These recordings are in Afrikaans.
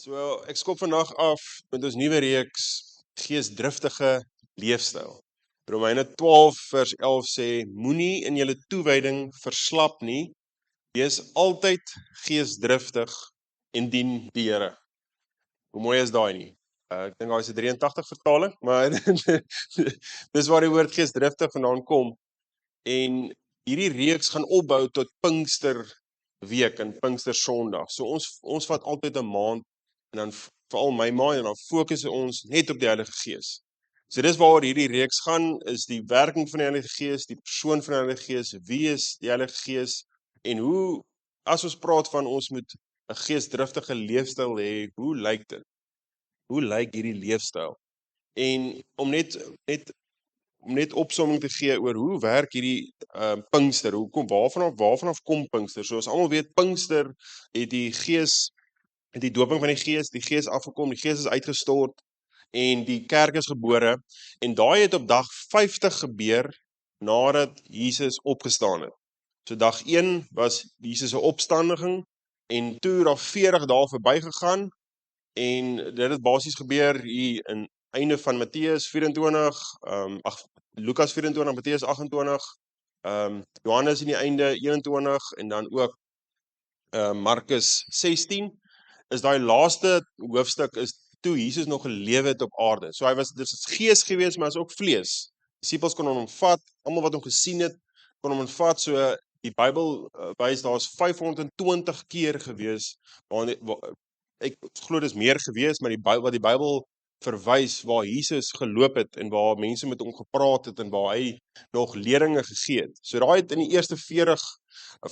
So, ek skop vandag af met ons nuwe reeks geesdriftige leefstyl. Romeine 12 vers 11 sê, moenie in julle toewyding verslap nie, wees altyd geesdriftig en dien die Here. Hoe mooi is daai nie? Ek dink daar is 'n 83 vertaling, maar dis waar die woord geesdriftig vandaan kom. En hierdie reeks gaan opbou tot Pinksterweek en Pinkstersondag. So ons vat altyd 'n maand en dan veral my maand en dan fokus ons net op die Heilige Gees. So dis waaroor hierdie reeks gaan, is die werking van die Heilige Gees, die persoon van die Heilige Gees, wie is die Heilige Gees en hoe as ons praat van ons moet 'n geesdriftige leefstyl hê, hoe lyk dit? Hoe lyk hierdie leefstyl? En om net opsomming te gee oor hoe werk hierdie Pinkster, waarvanaf kom Pinkster? So as almal weet, Pinkster het die Gees, het die doping van die Gees afgekom, die Gees is uitgestort en die kerk is gebore en daai het op dag 50 gebeur nadat Jesus opgestaan het. So dag 1 was Jesus se opstandiging en toe daar 40 dae verbygegaan en dit het basies gebeur hier in einde van Matteus 24, Lukas 24, Matteus 28, Johannes in die einde 21 en dan ook Markus 16, is daai laaste hoofstuk is toe Jesus nog geleef het op aarde. So hy was, dis gees gewees, maar is ook vlees. Disciples kon hom vat, almal wat hom gesien het, kon hom vat, so die Bybel wys daar's 520 keer gewees, ek glo dis meer gewees, maar wat die Bybel verwys waar Jesus geloop het en waar mense met hom gepraat het en waar hy nog leringe gegee het. So daai het in die eerste 40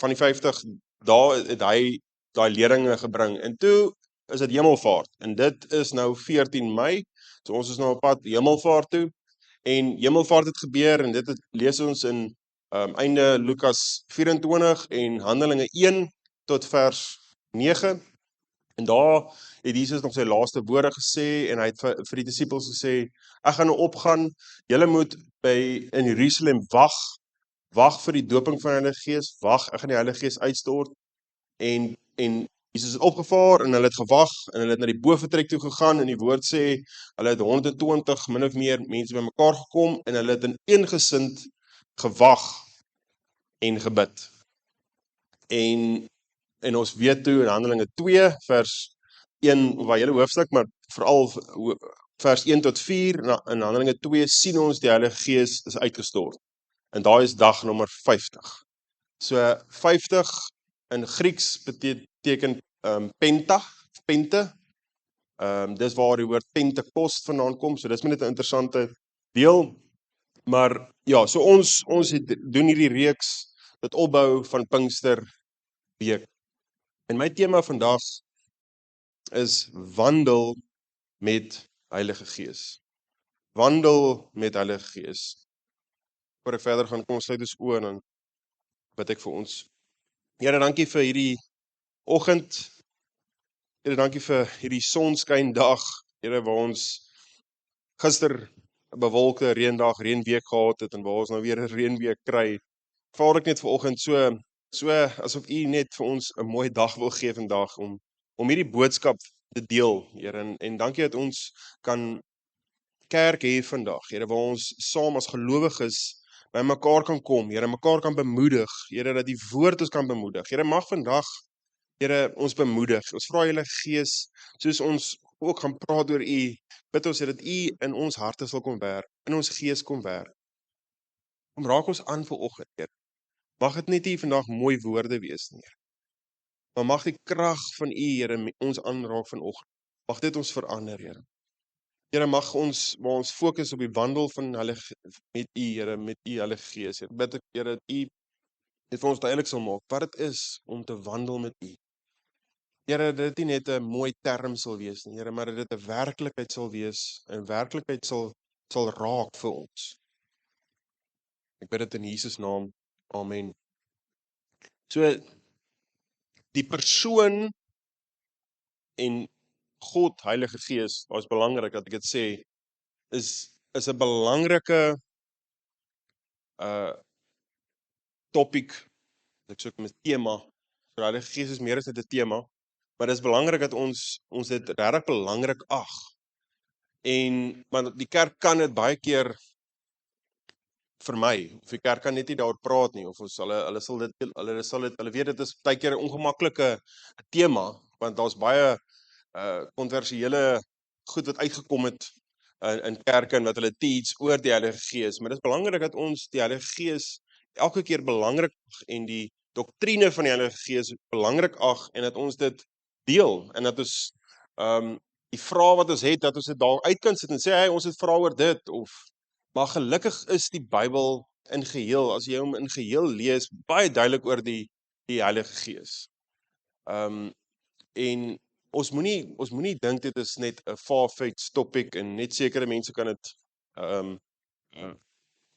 van die 50 dae het hy daai leringe gebring. En toe is dit Hemelvaart en dit is nou 14 Mei. So ons is nou op pad Hemelvaart toe en Hemelvaart het gebeur en dit lees ons in einde Lukas 24 en Handelinge 1 tot vers 9. En daar het Jesus nog sy laaste woorde gesê en hy het vir die disippels gesê, ek gaan nou opgaan, julle moet in Jerusalem wag vir die doping van die Heilige Gees, ek gaan die Heilige Gees uitstort en Jesus het opgevaar en hulle het gewag en hulle het na die bovertrek toe gegaan en die woord sê, hulle het 120 min of meer mense bymekaar gekom en hulle het in eengesind gewag en gebid. En ons weet toe in Handelinge 2 vers 1 waar hele hoofstuk, maar veral vers 1 tot 4 in Handelinge 2 sien ons die Heilige Gees is uitgestort. En daai is dag nommer 50. So 50 in Grieks beteken pente. Dis waar die woord Pentekost vandaan kom. So dis net 'n interessante deel. Maar ja, so ons doen hierdie reeks dit opbou van Pinksterweek. En my tema vandag is wandel met Heilige Gees. Wandel met Heilige Gees. Voor ek verder gaan, kom ons sluit ons oë en dan bid ek vir ons. Here, dankie vir hierdie oggend. Here, dankie vir hierdie sonskyn dag. Here, waar ons gister 'n bewolkte reendag, reënweek gehad het en waar ons nou weer 'n reënweek kry. Vaar ek net vanoggend so asof U net vir ons 'n mooi dag wil gee vandag om hierdie boodskap te deel, Here, en dankie dat ons kan kerk hê vandag, Here, waar ons saam as gelowiges by mekaar kan kom, Here, mekaar kan bemoedig, Here, dat die woord ons kan bemoedig. Here, mag vandag, Here, ons bemoedig. Ons vra Heilige Gees, soos ons ook gaan praat oor U, bid ons dat U in ons harte sal kom werk, in ons gees kom werk. Kom raak ons aan vanoggend, Here. Mag dit net nie vandag mooi woorde wees nie, Here. Maar mag die krag van U, Here, ons aanraak vanoggend. Mag dit ons verander, Here. Here, mag ons, waar ons fokus op die wandel van met U, Here, met U Heilige Gees. Here, bid ek, Here, dat U dit vir ons duidelik sal maak wat dit is om te wandel met U. Here, dat dit nie net 'n mooi term sal wees nie, Here, maar dat dit 'n werklikheid sal wees, 'n werklikheid sal raak vir ons. Ek bid dit in Jesus naam. Amen. So die persoon en God, Heilige Gees, daar is belangrik dat ek dit sê, is 'n belangrike topic, ek soek met tema. So Heilige Gees is meer as net 'n tema, maar dit is belangrik dat ons dit regtig belangrik ag. Maar die kerk kan dit baie keer vermy, of die kerk kan net nie daaroor praat nie, of hulle weet dit is baie keer 'n ongemaklike tema, want daar's baie kontroversiële goed wat uitgekom het in kerke en wat hulle teach oor die Heilige Gees, maar dit is belangrik dat ons die Heilige Gees elke keer belangrik ag en die doktrine van die Heilige Gees belangrik ag en dat ons dit deel en dat ons die vrae wat ons het, dat ons dit daar uit kan sit en sê, hey, ons het vra oor dit, maar gelukkig is die Bybel in geheel, as jy hom in geheel lees, baie duidelik oor die Heilige Gees. En ons moenie dink dit is net 'n far-fetched topic en net sekere mense kan dit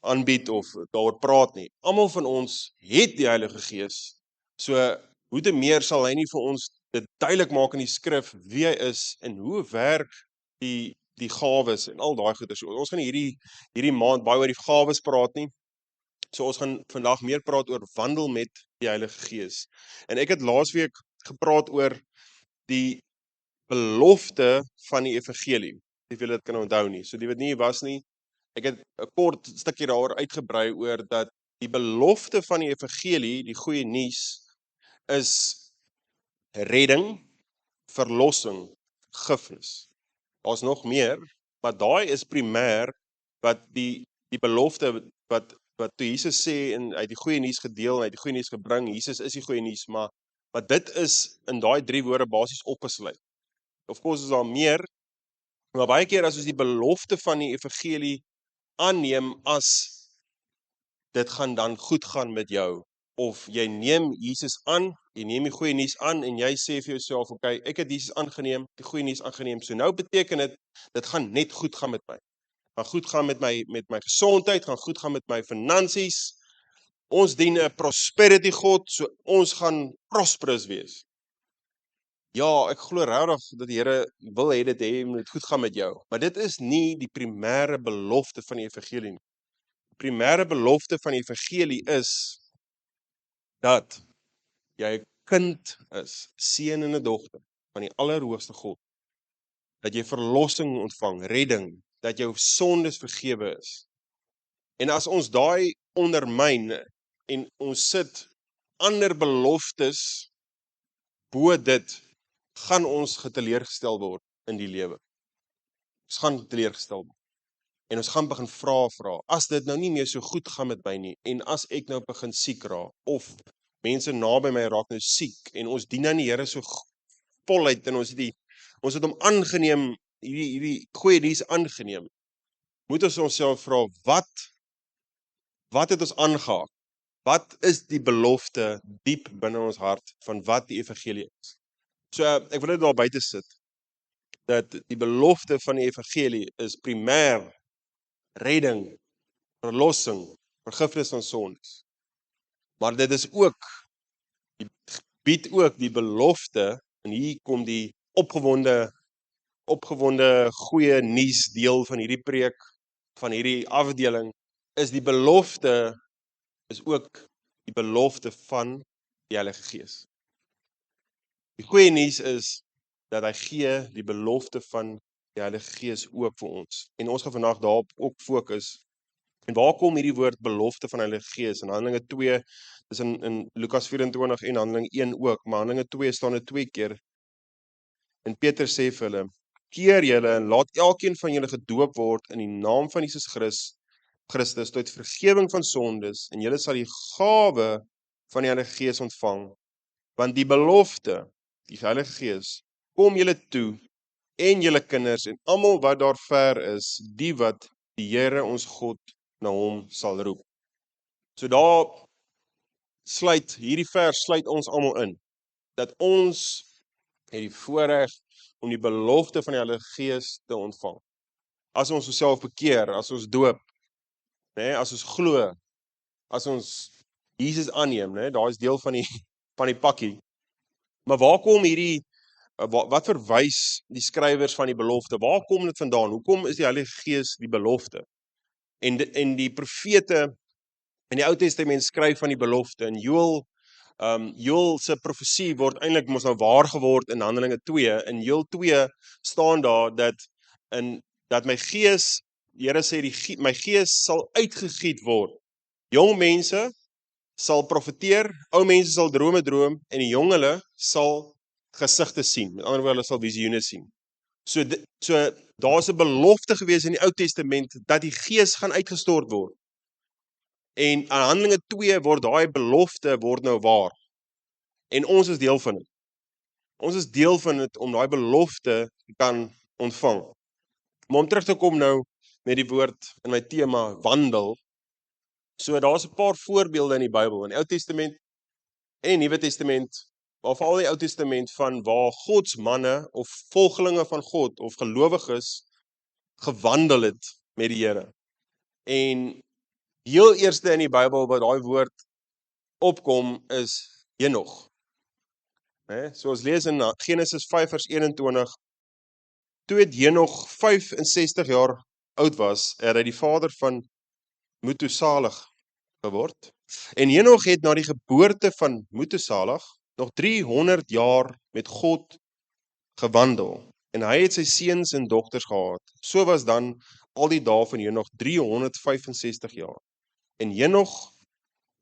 aanbied of daaroor praat nie. Almal van ons het die Heilige Gees. So hoe te meer sal hy nie vir ons dit duidelik maak in die skrif wie hy is en hoe werk die gawes en al daai goeie. So ons gaan hierdie maand baie oor die gawes praat nie. So ons gaan vandag meer praat oor wandel met die Heilige Gees. En ek het laasweek gepraat oor die belofte van die evangelie. Of julle dit kan onthou nie. So die wat nie was nie, ek het 'n kort stukkie daaroor uitgebrei oor dat die belofte van die evangelie, die goeie nuus, is redding, verlossing, vergifnis. Daar's nog meer, maar daai is primêr wat die belofte wat toe Jesus sê en hy het die goeie nuus gedeel en hy het die goeie nuus gebring, Jesus is die goeie nuus, maar dit is in daai 3 woorde basies opgesluit. Of course is daar meer, maar baie keer as ons die belofte van die evangelie aanneem as dit gaan dan goed gaan met jou, of jy neem Jesus aan, jy neem die goeie nuus aan en jy sê vir jouself, okay, ek het Jesus aangeneem, die goeie nuus aangeneem, so nou beteken dit gaan net goed gaan met my. Gaan goed gaan met my gesondheid, gaan goed gaan met my finansies. Ons dien 'n prosperity God, so ons gaan prosperous wees. Ja, ek glo regtig dat die Here wil hê dit moet goed gaan met jou, maar dit is nie die primêre belofte van die evangelie nie. Die primêre belofte van die evangelie is dat jy 'n kind is, seun en 'n dogter van die Allerhoogste God, dat jy verlossing ontvang, redding, dat jou sondes vergewe is. En as ons daai ondermyn en ons sit ander beloftes bo dit, gaan ons geteleurgestel word in die lewe. Ons gaan teleurgestel word. En ons gaan begin vra, as dit nou nie meer so goed gaan met my nie, en as ek nou begin siek raak, of mense naby my raak nou siek, en ons dien aan die Here so voluit, en ons het hom aangeneem, hierdie goeie nuus aangeneem, moet ons onsself vra, wat het ons aangehaak? Wat is die belofte diep binne ons hart van wat die evangelie is? So, ek wil dit daar buite sit, dat die belofte van die evangelie is primêr redding, verlossing, vergifnis van sondes. Maar dit is ook, bied ook die belofte, en hier kom die opgewonde goeie nuus deel van hierdie preek, van hierdie afdeling, is die belofte, is ook die belofte van die Heilige Gees. Die goeie nuus is, dat hy gee die belofte van die Heilige Gees ook vir ons. En ons gaan vandag daarop ook fokus. En waar kom hierdie woord belofte van die Heilige Gees? In Handelinge 2, dis in Lukas 24 en Handelinge 1 ook, maar Handelinge 2 staan dit 2 keer. En Petrus sê vir hulle, keer julle en laat elkeen van julle gedoop word in die naam van Jesus Christus tot vergewing van sondes, en julle sal die gawe van die Heilige Gees ontvang, want die belofte, die Heilige Gees, kom julle toe, en julle kinders, en almal wat daar ver is, die wat die Here ons God na hom sal roep. So daar hierdie vers sluit ons almal in, dat ons het die voorreg om die belofte van die Heilige Gees te ontvang. As ons onsself bekeer, as ons doop, as ons glo, as ons Jesus aanneem, daar is deel van die pakkie. Maar waar kom wat verwys die skrywers van die belofte? Waar kom dit vandaan? Hoekom is die Heilige Gees die belofte? En die profete in die Ou Testament skryf van die belofte. En Joël Joel se profesie word eintlik mos nou waar geword in Handelinge 2. In Joel 2 staan daar dat my gees, die Here sê my gees sal uitgegiet word. Jong mense sal profeteer, ou mense sal drome droom en die jongele sal gesigte sien. Met ander woorde, hulle sal visioene sien. So daar's 'n belofte gewees in die Ou Testament dat die Gees gaan uitgestort word. En in Handelinge 2 word daai belofte word nou waar. En ons is deel van dit. Ons is deel van dit om daai belofte te kan ontvang. Maar om terug te kom nou met die woord in my tema wandel. So daar's 'n paar voorbeelde in die Bybel, in die Ou Testament en die Nuwe Testament, maar veral die Ou Testament van waar Gods manne of volgelinge van God of gelowiges gewandel het met die Here. En heel eerste in die Bybel wat daai woord opkom is Henog. So ons lees in Genesis 5 vers 21, toe het Henog 65 jaar oud was, het hy die vader van Metusalag geword. En Henog het na die geboorte van Metusalag nog 300 jaar met God gewandel. En hy het sy seuns en dogters gehad. So was dan al die dae van Henog 365 jaar. En Henog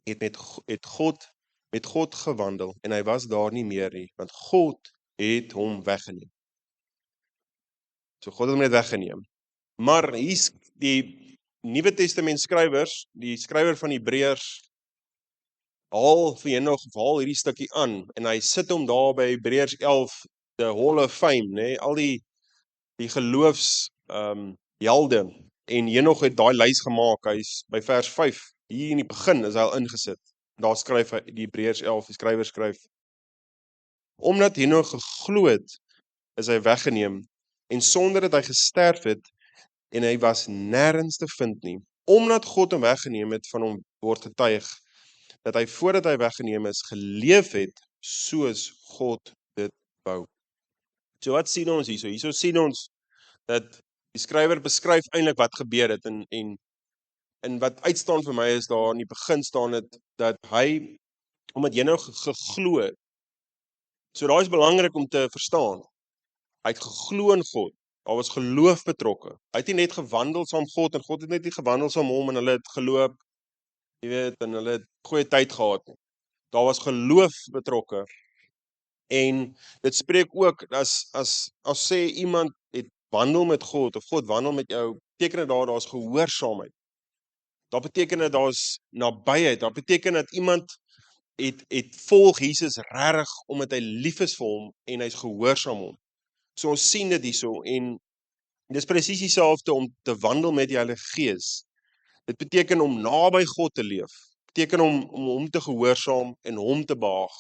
het met God gewandel en hy was daar nie meer nie, want God het hom weggeneem. So God het hom net weggeneem. Maar hier's die Nuwe Testament skrywers, die skrywer van Hebreërs haal vir Henog haal hierdie stukkie aan en hy sit hom daar by Hebreërs 11, the Hall of Fame, nê, al die geloofs helde. En Henog het daai lys gemaak. Hy's by vers 5. Hier in die begin is hy al ingesit. Daar skryf hy die Hebreërs 11, die skrywer skryf: Omdat Henog geglo het, is hy weggeneem en sonder dat hy gesterf het en hy was nêrens te vind nie. Omdat God hom weggeneem het, van hom word getuig dat hy voordat hy weggeneem is geleef het soos God dit wou. So wat sien ons hierso? Hierso sien ons dat die skrywer beskryf eintlik wat gebeur het en wat uitstaan vir my is daar in die begin staan dit dat hy, omdat jy nou geglo het. So daar is belangrik om te verstaan. Hy het geglo in God. Daar was geloof betrokke. Hy het nie net gewandel saam God en God het net nie gewandel saam hom en hulle het geloop, jy weet, en hulle het goeie tyd gehad nie. Daar was geloof betrokke. En dit spreek ook as sê iemand het wandel met God of God wandel met jou, beteken dit daar's gehoorsaamheid. Daar beteken dit daar's nabyheid. Daar beteken dat iemand het volg Jesus regtig omdat hy lief is vir hom en hy's gehoorsaam hom. So ons sien dit hierso en dis presies dieselfde om te wandel met die Heilige Gees. Dit beteken om naby God te leef. Dit beteken om hom te gehoorsaam en hom te behaag.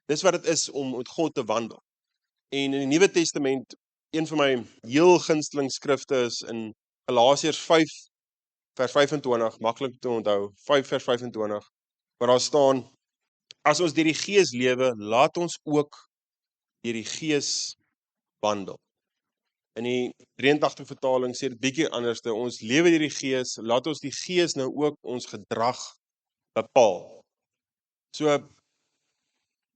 Dis wat dit is om met God te wandel. En in die Nuwe Testament, een van my heel gunsteling skrifte is in Galasiërs 5 vers 25, maklik te onthou, 5 vers 25, waar daar staan: As ons deur die Gees lewe, laat ons ook deur die Gees wandel. In die 83 vertaling sê dit bietjie anders. Ons lewe deur die Gees, laat ons die Gees nou ook ons gedrag bepaal. So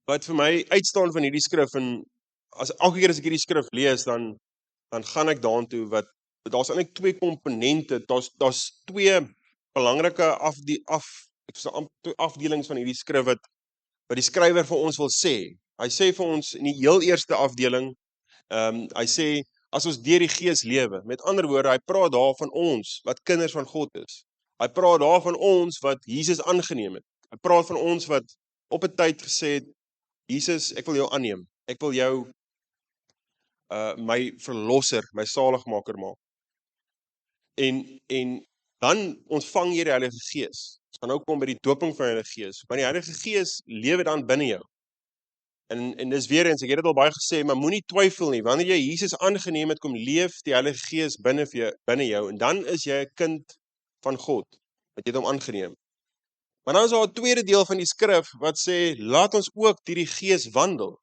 wat vir my uitstaan van hierdie skrif, en elke keer as ek hierdie skrif lees, dan gaan ek daartoe wat daar's eintlik twee komponente. Daar's twee belangrike afdelings van hierdie skrif wat die skrywer vir ons wil sê. Hy sê vir ons in die heel eerste afdeling, hy sê as ons deur die Gees lewe. Met ander woorde, hy praat daar van ons wat kinders van God is. Hy praat daar van ons wat Jesus aangeneem het. Hy praat van ons wat op 'n tyd gesê het, Jesus, ek wil jou aanneem. Ek wil jou my verlosser, my saligmaker maak. En dan ontvang jy die Heilige Gees. Ons gaan nou kom by die doping van die Heilige Gees. Maar die Heilige Gees lewe dan binne jou. En dis weer eens, ek het dit al baie gesê, maar moenie twyfel nie. Wanneer jy Jesus aangeneem het, kom leef die Heilige Gees binne jou. En dan is jy 'n kind van God, wat jy het hom aangeneem. Maar dan is daar 'n tweede deel van die skrif wat sê, laat ons ook deur die Gees wandel.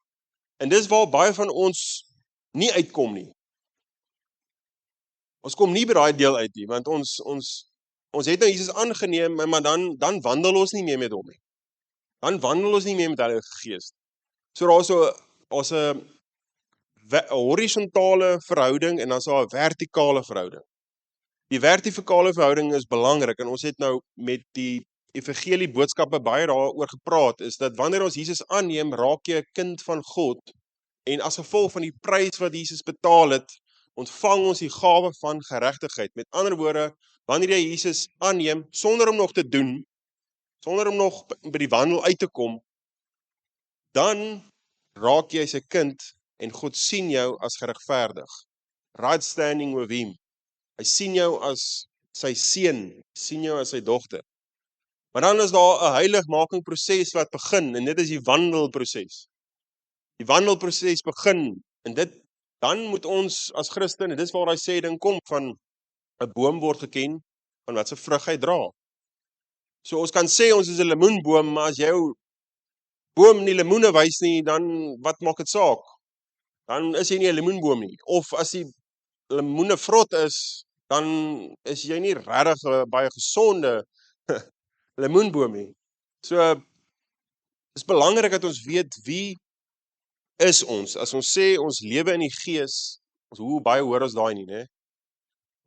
En dis waar baie van ons nie uitkom nie. Ons kom nie by daai deel uit nie, want ons het nou Jesus aangeneem, maar dan wandel ons nie meer met hom nie. dan wandel ons nie meer met die Heilige Gees. So daar's 'n horisontale verhouding en dan is daar 'n vertikale verhouding. Die vertikale verhouding is belangrik en ons het nou met die evangelie boodskappe baie daaroor gepraat, is dat wanneer ons Jesus aanneem, raak jy 'n kind van God en as gevolg van die prys wat Jesus betaal het, ontvang ons die gawe van geregtigheid. Met ander woorde, wanneer jy Jesus aanneem sonder om nog te doen, sonder om nog by die wandel uit te kom, dan raak jy sy kind en God sien jou as geregverdig. Right standing with him. Hy sien jou as sy seun, sien jou as sy dogter. Maar dan is daar 'n heiligmaking proses wat begin en dit is die wandelproses. Die wandelproses begin en dan moet ons as Christen, en dis waar hy sê ding kom van 'n boom word geken van wat se vrug hy dra. So ons kan sê ons is 'n lemoenboom, maar as jou boom nie lemoene wys nie, dan wat maak dit saak? Dan is jy nie 'n lemoenboom nie. Of as die lemoene vrot is, dan is jy nie regtig 'n baie gesonde lemoenboom nie. So dis belangrik dat ons weet wie is ons. As ons sê ons lewe in die Gees, hoe baie hoor ons daai nie, né?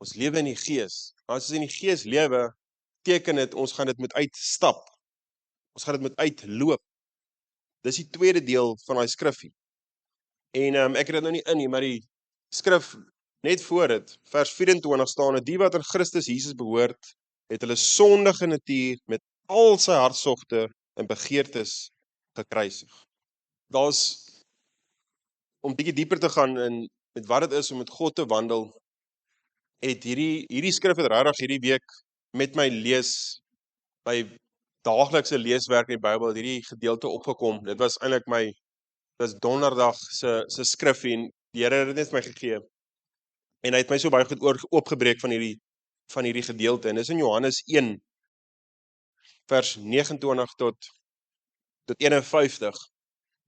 Ons lewe in die Gees. As ons in die Gees lewe, beteken dit ons gaan dit moet uitstap. Ons gaan dit moet uitloop. Dis die tweede deel van daai skrifgie. En ek het dit nou nie in nie, maar die skrif net voor dit, vers 24 staan, die wat aan Christus Jesus behoort, het hulle sondige natuur met al sy hartsogte en begeertes gekruisig. Daar's, om bietjie dieper te gaan in met wat dit is om met God te wandel, het hierdie skrif het regtig hierdie week met my lees, my daaglikse leeswerk in die Bybel, hierdie gedeelte opgekom. Dit was eintlik dis donderdag se skrifgie en die Here het dit net vir my gegee. En hy het my so baie goed oopgebreek van hierdie gedeelte. En dis in Johannes 1 vers 29 tot 51.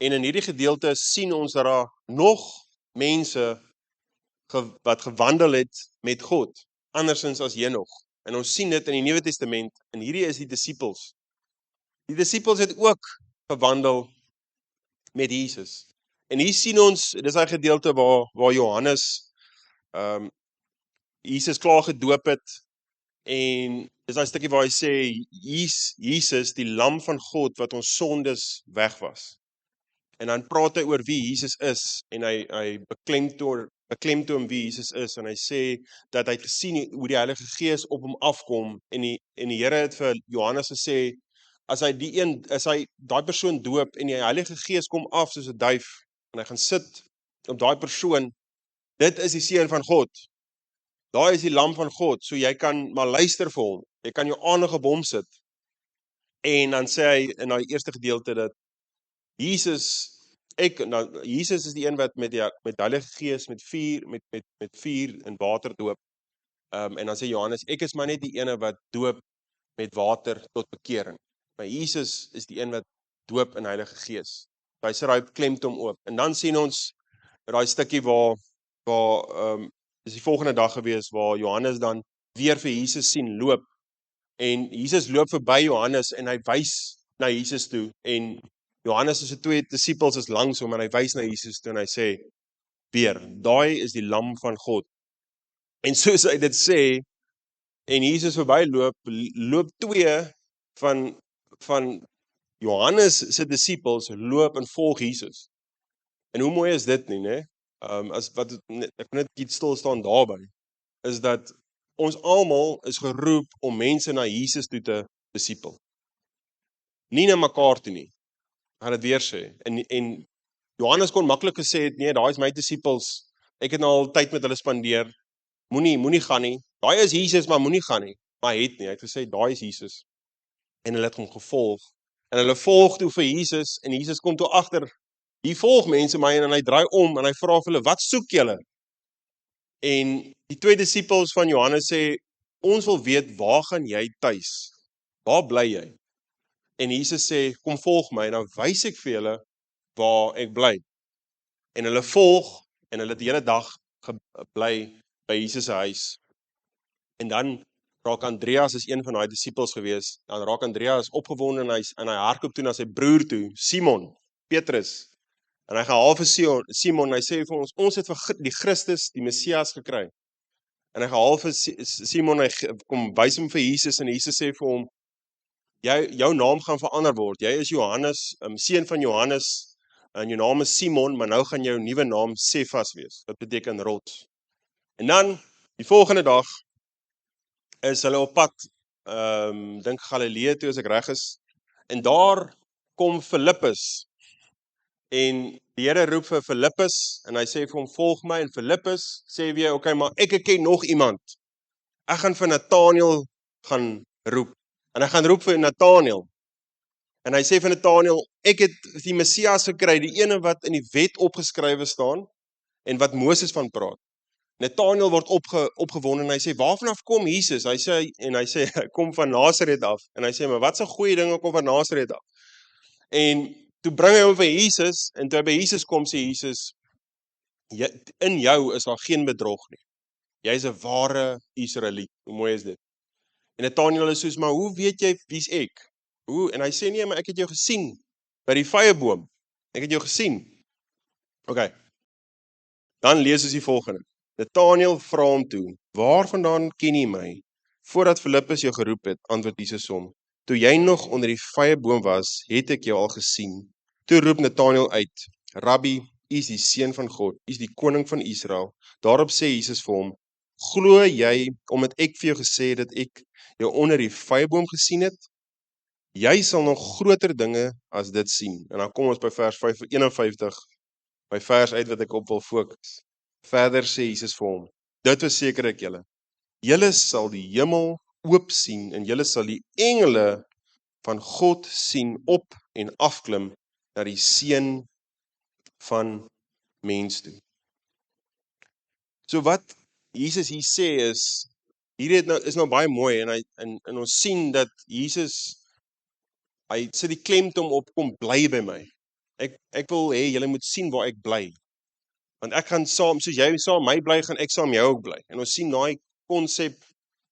En in hierdie gedeelte sien ons dat daar nog mense wat gewandel het met God, andersins as Henog. En ons sien dit in die Nuwe Testament en hierdie is die disippels. Die disippels het ook gewandel met Jesus. En hier sien ons, dis daai gedeelte waar Johannes Jesus klaar gedoop het en dis daai stukkie waar hy sê Jesus, die lam van God wat ons sondes wegwas. En dan praat hy oor wie Jesus is en hy beklemtoon wie Jesus is en hy sê dat hy het gesien hoe die Heilige Gees op hom afkom en die Here het vir Johannes gesê as hy daai persoon doop en die Heilige Gees kom af soos 'n duif en hy gaan sit op daai persoon, dit is die seun van God. Daai is die lam van God, so jy kan maar luister vir hom. Jy kan jou aandag op hom sit. En dan sê hy in daai eerste gedeelte dat Jesus is die een wat met Heilige Gees met vuur en water doop. En dan sê Johannes, ek is maar net die ene wat doop met water tot bekering. Maar Jesus is die een wat doop in Heilige Gees. Hy sit daai klemtoon oop. En dan sien ons daai stukkie waar is die volgende dag gewees waar Johannes dan weer vir Jesus sien loop. En Jesus loop verby Johannes en hy wys na Jesus toe en Johannes se twee disippels is langs hom en hy wys na Jesus toe en hy sê weer, daai is die lam van God. En soos hy dit sê en Jesus verbyloop, loop twee van Johannes se disippels loop en volg Jesus. En hoe mooi is dit nie, né? Ek net iets stil staan daarby, is dat ons almal is geroep om mense na Jesus toe te disipel. Nie na mekaar toe nie. Ek gaan dit weer sê. En Johannes kon maklik gesê het, nee, daai is my disippels. Ek het nou al tyd met hulle spandeer. Moenie gaan nie. Daai is Jesus, maar moenie gaan nie. Maar hy het gesê, daai is Jesus. En hulle het hom gevolg. En hulle volg toe vir Jesus en Jesus kom toe agter. Hier volg mense my en hy draai om en hy vra vir hulle, wat soek julle? En die twee disippels van Johannes sê, ons wil weet, waar gaan jy tuis? Waar bly jy? En Jesus sê, kom volg my en dan wys ek vir julle waar ek bly. En hulle volg en hulle het die hele dag gebly by Jesus se huis. En dan raak Andreas is een van daai disippels gewees, dan raak Andreas opgewonde en hy hardloop toe na sy broer toe, Simon, Petrus, en hy gaan haal vir Simon, en hy sê vir ons het vir die Christus, die Messias gekry, en hy gaan haal vir Simon, hy kom wys hom vir Jesus, en Jesus sê vir hom, jou naam gaan verander word, jy is Johannes, seun van Johannes, en jou naam is Simon, maar nou gaan jou nuwe naam Sefas wees, dit beteken rots. En dan, die volgende dag, is hulle op pad, dink Galilea toe as ek reg is, en daar kom Filippus, en die Here roep vir Filippus, en hy sê vir hom, volg my, en Filippus sê weer, okay, maar ek ken nog iemand, ek gaan vir Nathanael gaan roep, en hy gaan roep vir Nathanael, en hy sê vir Nathanael, ek het die Messias gekry, die ene wat in die wet opgeskrywe staan, en wat Moses van praat. Nathanael word opgewonde en hy sê, waarvan af kom Jesus? Hy sê, hy kom van Nasaret af. En hy sê, maar wat 'n goeie dinge kom van Nasaret af? En toe bring hy hom vir Jesus, en toe hy by Jesus kom, sê Jesus, in jou is daar geen bedrog nie. Jy is 'n ware Israeliet. Hoe mooi is dit? En Nathanael is soos, maar hoe weet jy wie's ek? En hy sê, nee, maar ek het jou gesien by die vyeboom. Ek het jou gesien. Okay. Dan lees ons die volgende. Nathanael vra hom toe, waarvandaan ken jy my? Voordat Filippus jou geroep het, antwoord Jesus hom, toe jy nog onder die vyeboom was, het ek jou al gesien. Toe roep Nathanael uit, Rabbi, u is die seun van God, u is die koning van Israel. Daarop sê Jesus vir hom, glo jy, omdat ek vir jou gesê het dat ek jou onder die vyeboom gesien het? Jy sal nog groter dinge as dit sien. En dan kom ons by vers 51, by vers uit wat ek op wil fokus. Verder sê Jesus vir hom, dit verseker ek julle, julle sal die hemel oop sien en julle sal die engele van God sien op en afklim na die seun van mens toe. So wat Jesus hier sê is, hier is nou baie mooi en ons sien dat Jesus, hy sit die klemtoon op, kom bly by my. Ek wil hê julle moet sien waar ek bly. Want ek gaan saam, soos jy saam my bly, gaan ek saam jou ook bly. En ons sien daai konsep,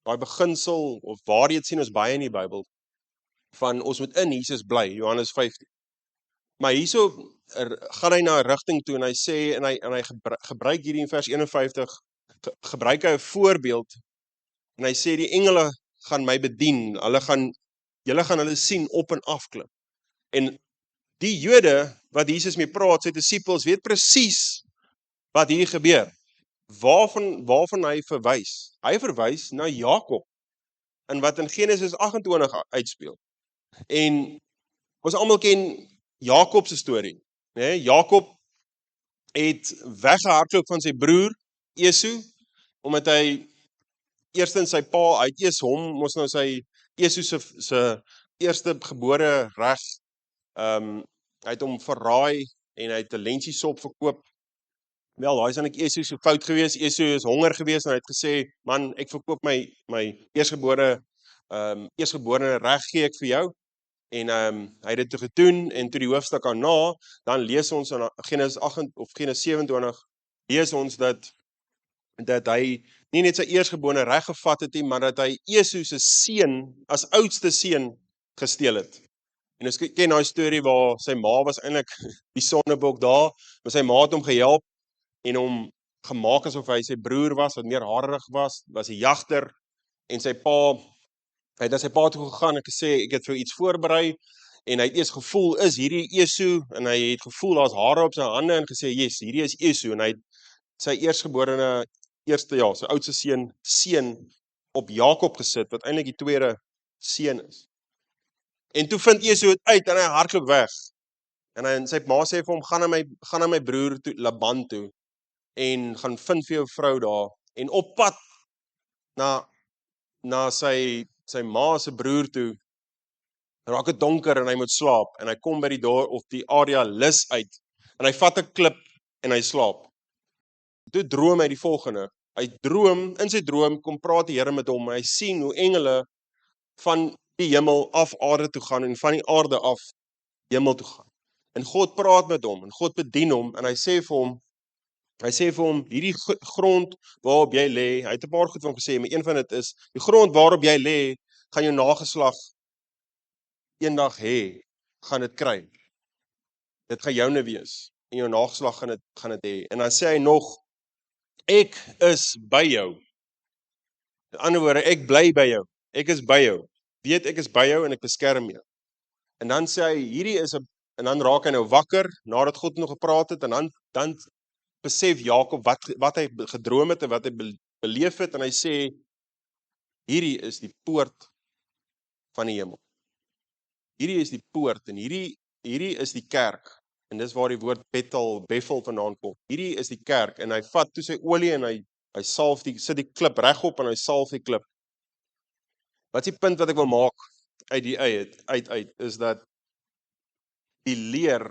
daai beginsel, of waar jy het sien ons baie in die Bybel, van ons moet in Jesus bly, Johannes 15. Maar hierso gaan hy na 'n rigting toe en hy sê, en hy gebruik hierdie in vers 51, gebruik hy 'n voorbeeld, en hy sê die engele gaan my bedien, julle gaan hulle sien op en afklim. En die Jode wat Jesus mee praat, sy disippels, weet presies wat hier gebeur. Waarvan hy verwys? Hy verwys na Jakob, en wat in Genesis 28 uitspeel. En ons almal ken Jakob se storie, né? Jakob het weggehardloop van sy broer Esau, omdat hy eerstens sy pa, hy het eers hom, mos nou sy Esau se eerste gebore reg, hy het hom verraai en hy het 'n lentsiesop verkoop. Wel, daai is eintlik Esau se fout gewees. Esau is honger gewees en hy het gesê, man, ek verkoop my eersgebore reg gee ek vir jou. En hy het dit toe gedoen, en toe die hoofstuk daarna, dan lees ons in Genesis 8 of Genesis 27, lees ons dat hy nie net sy eersgebore reg gevat het nie, maar dat hy Esau se seun as oudste seun gesteel het. En ons ken daai storie waar sy ma was eintlik die sondebok daar, maar sy ma het hom gehelp en hom gemaak asof hy sy broer was, wat meer harig was 'n jagter, en sy pa, hy het na sy pa toe gegaan en gesê, ek het vir iets voorberei, en hy het eers gevoel, is hierdie Esau, en hy het gevoel, daar's hare op sy hande, en gesê, yes, hierdie is Esau, en hy het sy sy oudste seun op Jakob gesit, wat eintlik die tweede seun is. En toe vind Esau dit uit, en hy hardloop weg, en sy ma sê vir hom, gaan na my broer toe, Laban toe, en gaan vind vir jou vrou daar, en op pad na sy ma se broer toe, raak dit donker en hy moet slaap, en hy kom by die dorp of die area Lus uit, en hy vat 'n klip en hy slaap. Toe droom hy die volgende, in sy droom kom praat die Here met hom, hy sien hoe engele van die hemel af aarde toe gaan, en van die aarde af hemel toe gaan. En God praat met hom, en God bedien hom, en hy sê vir hom, Hy sê vir hom, hierdie grond waarop jy lê, hy het 'n paar goed van hom gesê, maar een van dit is, die grond waarop jy lê, gaan jou nageslag eendag hê, gaan dit kry. Dit gaan joune wees, en jou nageslag gaan dit hê. En dan sê hy nog, ek is by jou. In ander woorde, ek bly by jou. Ek is by jou. Weet ek is by jou en ek beskerm jou. En dan sê hy, hierdie is 'n en dan raak hy nou wakker nadat God nog gepraat het en dan besef Jakob wat hy gedroom het en wat hy beleef het en hy sê hierdie is die poort van die hemel. Hierdie is die poort en hierdie is die kerk. En dis waar die woord Bethel vandaan kom. Hierdie is die kerk en hy vat toe sy olie en hy salf sit die klip regop en hy salf die klip. Wat is die punt wat ek wil maak uit die uit is dat die leer,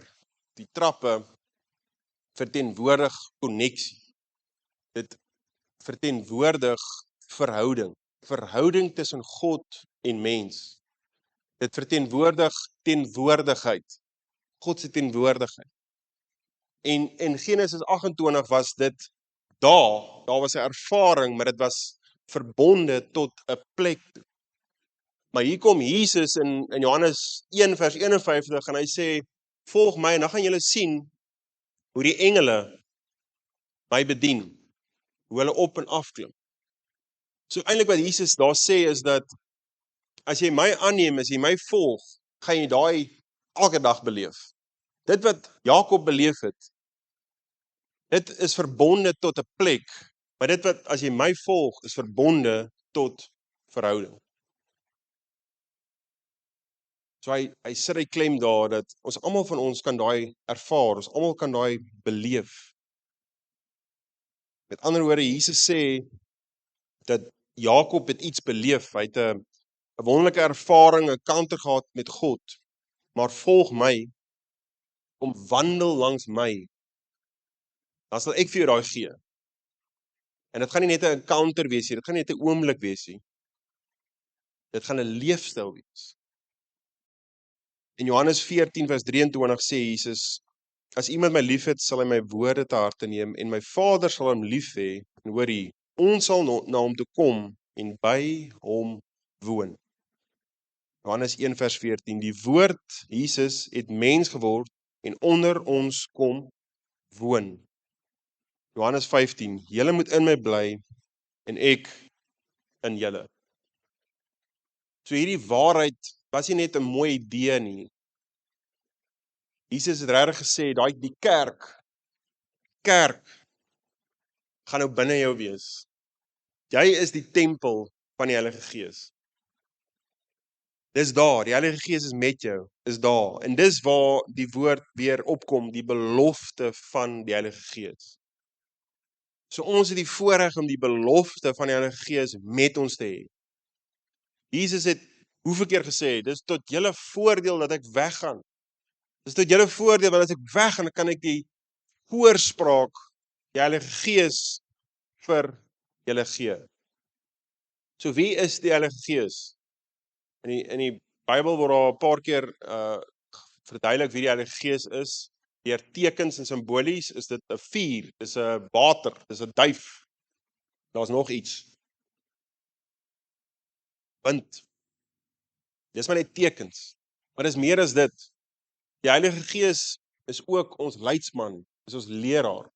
die trappe verteenwoordig koneksie. Dit verteenwoordig verhouding tussen God en mens. Dit verteenwoordig teenwoordigheid, God se teenwoordigheid. En in Genesis 28 was dit daar was 'n ervaring, maar dit was verbonde tot 'n plek. Maar hier kom Jesus in Johannes 1 vers 51 en hy sê, volg my en dan gaan julle sien hoe die engele my bedien, hoe hulle op en af klim. So eintlik wat Jesus daar sê is dat as jy my aanneem, as jy my volg, gaan jy daai elke dag beleef. Dit wat Jakob beleef het, dit is verbonde tot 'n plek, maar dit wat as jy my volg, is verbonde tot verhouding. So hy sit hy klem daar dat ons almal van ons kan daai ervaar, ons almal kan daai beleef. Met ander woorde, Jesus sê dat Jakob het iets beleef, hy het 'n wonderlike ervaring, 'n encounter gehad met God, maar volg my, om wandel langs my, dan sal ek vir jou daai gee. En dit gaan nie net 'n encounter wees nie, dit gaan nie net 'n oomblik wees nie. Dit gaan 'n leefstyl wees. In Johannes 14 vers 23 sê Jesus, as iemand my liefhet, sal hy my woorde te harte neem en my Vader sal hom lief hê. En hoor hier, ons sal na hom toe kom en by hom woon. Johannes 1 vers 14, die woord Jesus het mens geword en onder ons kom woon. Johannes 15, julle moet in my bly en ek in julle. So hierdie waarheid was nie net 'n mooi idee nie. Jesus het regtig gesê, die kerk gaan nou binne jou wees. Jy is die tempel van die Heilige Gees. Dis daar, die Heilige Gees is met jou, is daar. En dis waar die woord weer opkom, die belofte van die Heilige Gees. So ons het die voorreg om die belofte van die Heilige Gees met ons te hê. Jesus het hoeveel keer gesê, dis tot julle voordeel dat ek weggaan. Dis tot julle voordeel, want as ek weggaan, dan kan ek die voorspraak, die Heilige Gees vir julle gee. So wie is die Heilige Gees? In die Bybel word daar 'n paar keer verduidelik wie die Heilige Gees is. Deur tekens en simbolies is dit 'n vuur, dis 'n water, dis 'n duif. Daar's nog iets. Wind. Dis maar net tekens. Maar dis meer as dit. Die Heilige Gees is ook ons leidsman, is ons leraar.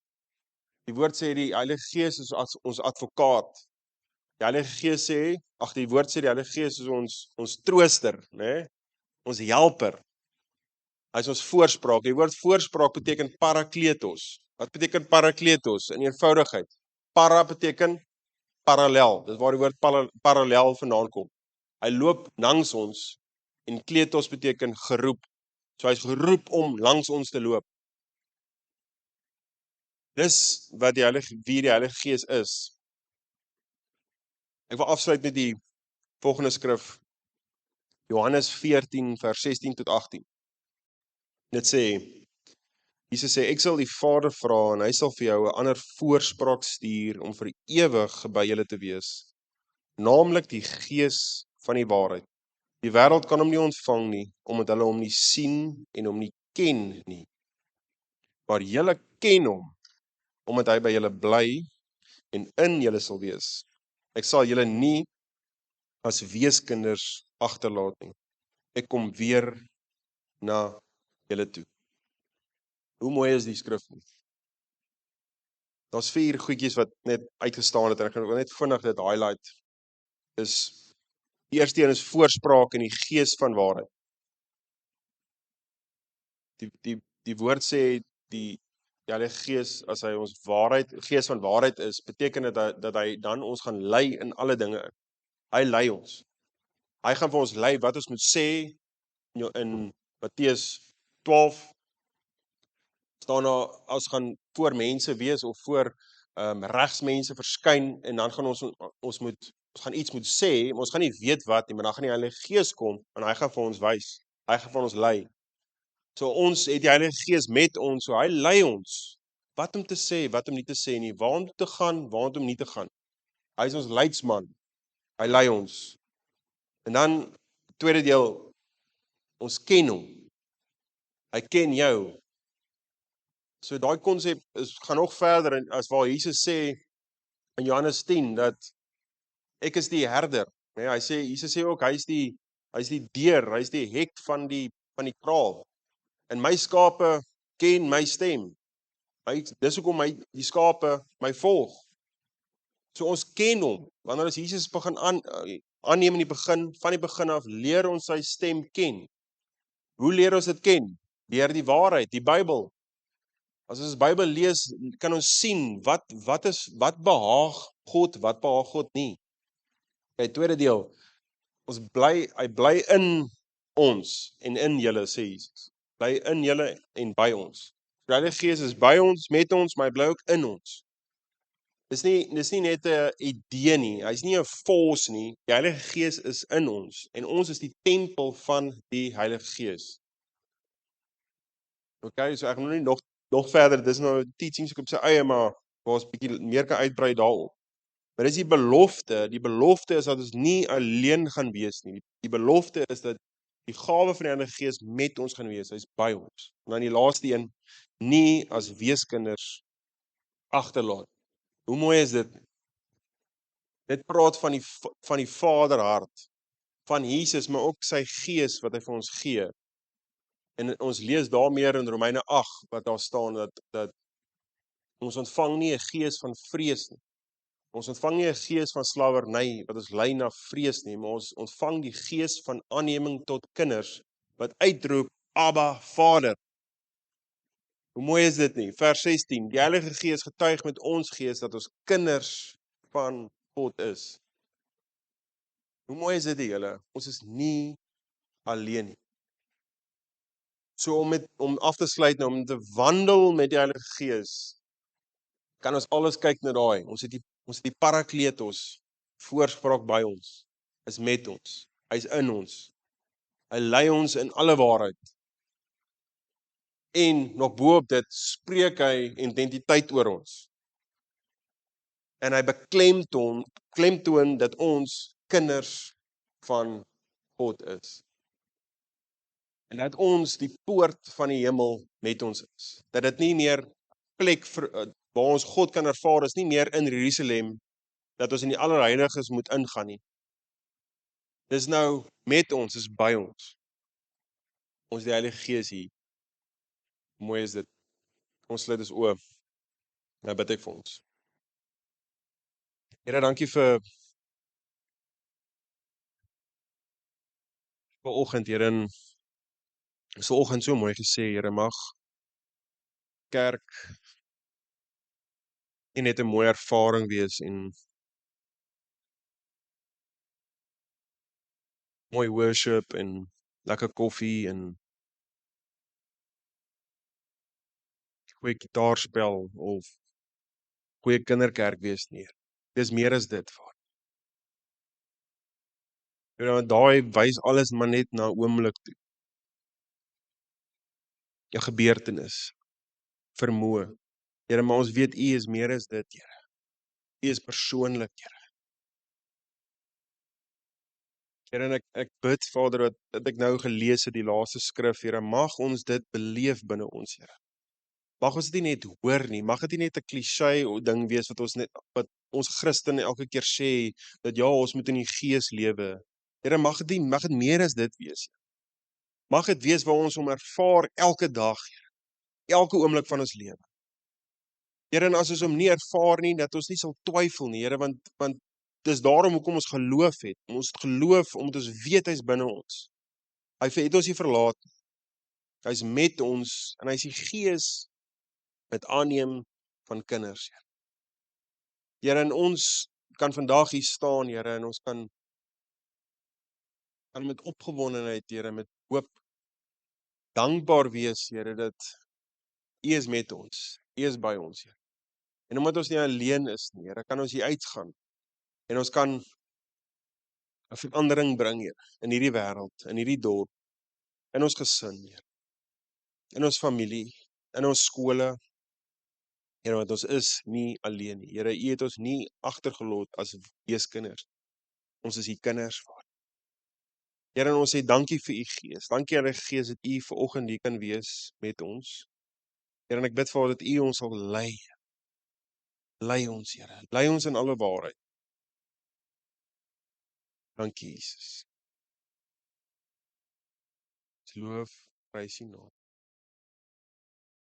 Die woord sê die Heilige Gees is as ons advokaat. Die Heilige Gees sê, die woord sê die Heilige Gees is ons trooster, né? Ons helper. Hy is ons voorspraak. Die woord voorspraak beteken parakletos. Wat beteken parakletos in eenvoudigheid? Para beteken parallel. Dis waar die woord parallel vandaan kom. Hy loop langs ons en kletos beteken geroep. So hy is geroep om langs ons te loop. Dis wat wie die Heilige Gees is. Ek wil afsluit met die volgende skrif. Johannes 14 vers 16 tot 18. Dit sê, Jesus sê, ek sal die Vader vra en hy sal vir jou 'n ander voorspraak stuur om vir ewig by julle te wees. Naamlik die Gees van die waarheid. Die wêreld kan hom nie ontvang nie, omdat hulle hom nie sien en hom nie ken nie. Maar julle ken hom, omdat hy by julle bly en in julle sal wees. Ek sal julle nie as weeskinders agterlaat nie. Ek kom weer na julle toe. Hoe mooi is die skrif nie? Daar's 4 goedjies wat net uitgestaan het en ek gaan net vinnig dit highlight. Die eerste een is voorspraak in die gees van waarheid. Die woord sê die Heilige Gees, as hy ons gees van waarheid is, beteken dit dat hy dan ons gaan lei in alle dinge in. Hy lei ons. Hy gaan vir ons lei wat ons moet sê in Matteus 12 staan daar, as gaan voor mense wees of voor regsmense verskyn en dan gaan ons gaan iets moet sê, maar ons gaan nie weet wat nie, maar dan gaan die Heilige Gees kom en hy gaan vir ons wys. Hy gaan vir ons lei. So ons het die Heilige Gees met ons, so hy lei ons. Wat om te sê, wat om nie te sê nie, waar om te gaan, waar om nie te gaan. Hy is ons leidsman. Hy lei ons. En dan tweede deel, ons ken hom. Hy ken jou. So daai konsep gaan nog verder as waar Jesus sê in Johannes 10 dat ek is die herder. Nee, Jesus sê ook hy is die deur, hy is die hek van die kraal. En my skape ken my stem. Dis hoekom die skape my volg. So ons ken hom. Wanneer as Jesus begin aanneem in die begin, van die begin af, leer ons sy stem ken. Hoe leer ons dit ken? Deur die waarheid, die Bybel. As ons die Bybel lees, kan ons sien wat behaag God, wat behaag God nie. Okay, tweede deel. Hy bly in ons en in julle, sê Jesus. Bly in julle en by ons. Die Heilige Gees is by ons, met ons, maar hy bly ook in ons. Dis nie net 'n idee nie, hy's nie 'n force nie. Die Heilige Gees is in ons en ons is die tempel van die Heilige Gees. Okay, so ek gaan nie nog verder, dis nou teachings op sy eie, maar waar ons bietjie meer kan uitbrei daarop. Maar dis die belofte is dat ons nie alleen gaan wees nie. Die belofte is dat die gawe van die Heilige Gees met ons gaan wees, hy's by ons. En dan die laaste een, nie as weeskinders agterlaat. Hoe mooi is dit? Dit praat van die Vaderhart, van Jesus, maar ook sy Gees wat hy vir ons gee. En ons lees daar meer in Romeine 8, wat daar staan, dat ons ontvang nie 'n gees van vrees nie. Ons ontvang nie 'n gees van slawerny, wat ons lei na vrees nie, maar ons ontvang die gees van aanneming tot kinders, wat uitroep, Abba, Vader. Hoe mooi is dit nie? Vers 16, die Heilige Gees getuig met ons gees, dat ons kinders van God is. Hoe mooi is dit, julle? Ons is nie alleen nie. So om af te sluit nou, om te wandel met die Heilige Gees, kan ons alles kyk na daai. Ons het die Parakletos, voorspraak by ons, is met ons. Hy's in ons. Hy lei ons in alle waarheid. En nog bo-op dit spreek hy identiteit oor ons. En hy beklemtoon dat ons kinders van God is. En dat ons die poort van die hemel met ons is. Dat dit nie meer plek waar ons God kan ervaar is, nie meer in Jerusalem, dat ons in die allerheiliges moet ingaan nie. Dis nou met ons, is by ons. Ons die Heilige Gees hier. Mooi is dit. Ons sluit ons oë. Nou bid ek vir ons. Here, dankie vir oggend, Here. En is vanoggend so mooi gesê, Here, mag kerk nie net 'n mooi ervaring wees en mooi worship en lekker koffie en goeie gitaarspel of goeie kinderkerk wees nie. Dis meer as dit, Vader. Want daai wys alles maar net na oomblik toe. 'n gebeurtenis, vermoë. Here, maar ons weet U is meer as dit, Here. U is persoonlik, Here. Here, en ek bid, Vader, dat ek nou gelees het die laaste skrif, Here, mag ons dit beleef binne ons, Here. Mag ons dit nie net hoor nie, mag dit nie net 'n cliché ding wees wat ons Christene elke keer sê, dat ja, ons moet in die Gees lewe. Here, mag dit meer as dit wees. Mag dit wees waar ons hom ervaar elke dag, elke oomblik van ons lewe. Here, en as ons hom nie ervaar nie, dat ons nie sal twyfel nie, Here, want dis daarom hoekom ons geloof het. Ons geloof omdat ons weet hy's binne ons. Hy het ons nie verlaat nie. Hy's met ons en hy's die Gees met aanneem van kinders. Here, en ons kan vandag hier staan, Here, en ons kan met opgewondenheid, Here, met hoop dankbaar wees, Here, dat U is met ons. U is by ons, Here. En omdat ons nie alleen is nie, Here, kan ons hier uitgaan en ons kan 'n verandering bring, Here, in hierdie wêreld, in hierdie dorp, in ons gesin, Here, in ons familie, in ons skole. Here, want ons is nie alleen nie. Here, U het ons nie agtergelaat as weeskinders. Ons is U kinders, Vader. Here, en ons sê dankie vir U Gees. Dankie Heilige Gees dat U vanoggend hier kan wees met ons. Here, en ek bid Vader dat U ons sal lei. Lei ons, Here. Lei ons in alle waarheid. Dankie Jesus. Loof, prys U naam.